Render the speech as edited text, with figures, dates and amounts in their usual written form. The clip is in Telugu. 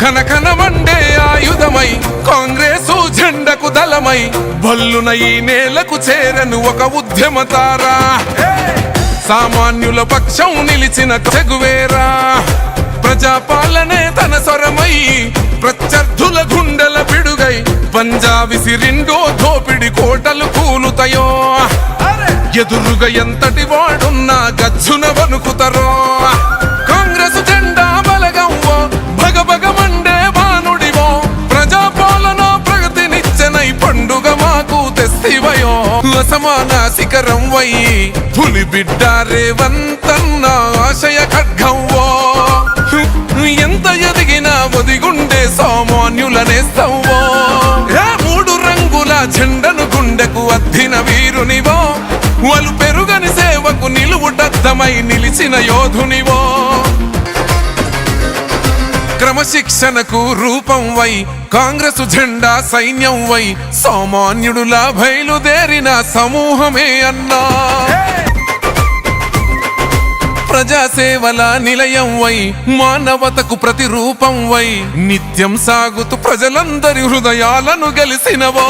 ఘనఘనమండే ఆయుధమై కాంగ్రెసు జెండకు దళమై బల్లున ఈ నేలకు చేరను ఒక ఉద్యమతారా సామాన్యుల పక్షం నిలిచిన చెగువేరా ప్రజాపాలనే తన స్వరమై ప్రత్యర్థుల గుండెల పిడుగై పంజాబీ సిరిండో దోపిడి కోటలు కూలుతాయో ఎదురుగా ఎంతటి వాడున్నా గచ్చున వణుకుతారో కాంగ్రెసు జెండా బలగంవో భగభగమండే బానుడివో ప్రజాపాలన ప్రగతినిచ్చనై పండుగ మాకు తెస్తివయో అసమాన శిఖరం వై పులి బిడ్డ రేవంతన్న ఆశయ ఖడ్గంవో ఎంత ఎదిగినా ఒదిగుండే సామాన్యులనేస్తవో మూడు రంగుల జెండను గుండెకు అద్దిన వీరునివో వలు పెరుగని సేవకు నిలువుటద్దమై నిలిచిన యోధునివో క్రమశిక్షణకు రూపం వై కాంగ్రెసు జెండా సైన్యం వై సామాన్యుడులా బయలుదేరిన సమూహమే అన్నా ప్రజాసేవల నిలయం వై మానవతకు ప్రతిరూపం వై నిత్యం సాగుతూ ప్రజలందరి హృదయాలను గెలిసినవో